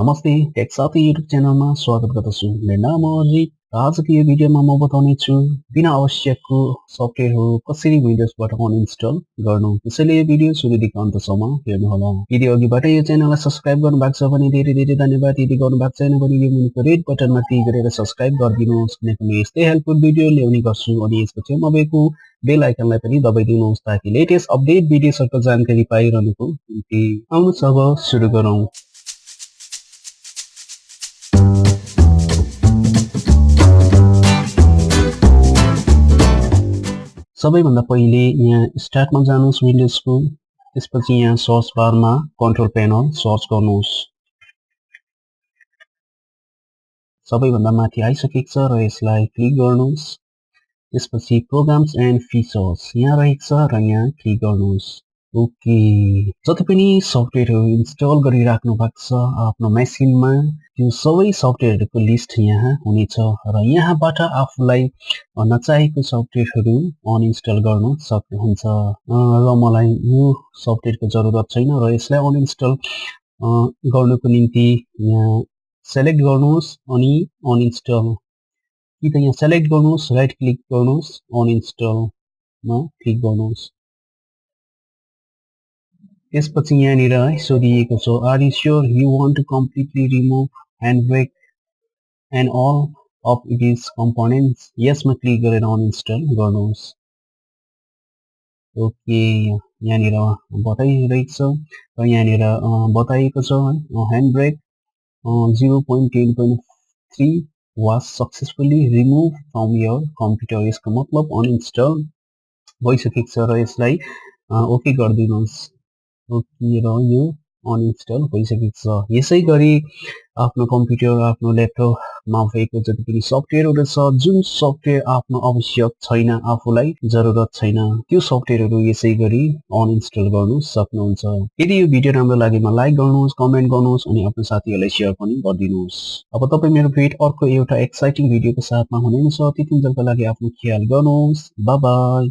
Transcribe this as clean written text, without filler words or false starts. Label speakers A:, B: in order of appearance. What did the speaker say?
A: नमस्ते टेक साथी युट्युब च्यानलमा स्वागत गर्दछु। मेरो नाम हो अजित। आजको यो भिडियोमा म बताउने छु बिना आवश्यकको सफ्टवेयरहरू कसरी विन्डोजबाट अनइन्स्टल गर्नु। त्यसैले यो भिडियो सुरुदेखि अन्तसम्म हेर्नुहोला। यदि अघिबाट यो च्यानललाई सब्स्क्राइब गर्नुभएको छ भने धेरै धेरै धन्यवाद। यदि गर्नुभएको छैन भने यो मुनिको रेड बटनमा क्लिक गरेर सब्स्क्राइब गरिदिनुहोस्, किनकि म यस्तै हेल्पफुल भिडियो ल्याउने गर्छु। अनि यसको छेउमा भएको बेल आइकनलाई पनि दबाइदिनुहोस् ताकि लेटेस्ट अपडेट भिडियोजहरूको जानकारी पाइरहनुको निम्ति। आउनुहोस् अब सुरु गरौँ। सबैभन्दा पहिले यहाँ स्टार्टमा जानुहोस् विन्डोजको। त्यसपछि यहाँ सर्च बारमा कन्ट्रोल प्यानल सर्च गर्नुहोस्। सबैभन्दा माथि आइसकेको छ र यसलाई क्लिक गर्नुहोस्। त्यसपछि प्रोग्राम्स एन्ड फिचर्स यहाँ रहेको छ र यहाँ क्लिक गर्नुहोस्। ओके, जति पनि सफ्टवेयरहरू इन्स्टल गरिराख्नु भएको छ आफ्नो मेसिनमा त्यो सबै सफ्टवेयरहरूको लिस्ट यहाँ हुनेछ र यहाँबाट आफूलाई नचाहेको सफ्टवेयरहरू अनइन्स्टल गर्न सक्नुहुन्छ। र मलाई यो सफ्टवेयरको जरुरत छैन र यसलाई अनइन्स्टल गर्नको निम्ति यहाँ सेलेक्ट गर्नुहोस् अनि अनइन्स्टल कि त यहाँ सेलेक्ट गर्नुहोस्, राइट क्लिक गर्नुहोस्, अनइन्स्टलमा क्लिक गर्नुहोस्। त्यसपछि यहाँनिर सोधिएको छ are you sure you want to completely remove and break and all of its components. यसमा क्लिक गरेर अनइन्स्टल गर्नुहोस्। ओके, यहाँनिर बताइरहेको छ र यहाँनिर बताइएको छ HandBrake 0.10.3 was successfully remove from your computer. यसको मतलब अनइन्स्टल भइसकेको छ र यसलाई ओके गरिदिनुहोस्। ओके, र यो अनइन्स्टल भइसकेको छ। यसै गरी आफ्नो कम्प्युटर आफ्नो ल्यापटपमा भएको जति पनि सफ्टवेयरहरू छ, जुन सफ्टवेयर आफ्नो आवश्यक छैन, आफूलाई जरुरत छैन, त्यो सफ्टवेयरहरू यसै गरी अनइन्स्टल गर्नु सक्नुहुन्छ। यदि यो भिडियो राम्रो लागेमा लाइक गर्नुहोस्, कमेन्ट गर्नुहोस् अनि आफ्नो साथीहरूलाई सेयर पनि गरिदिनुहोस्। अब तपाईँ मेरो भेट अर्को एउटा एक्साइटिङ भिडियोको साथमा हुनुहुन्छ। त्यतिन्जेलको लागि आफ्नो ख्याल गर्नुहोस्। Bye bye.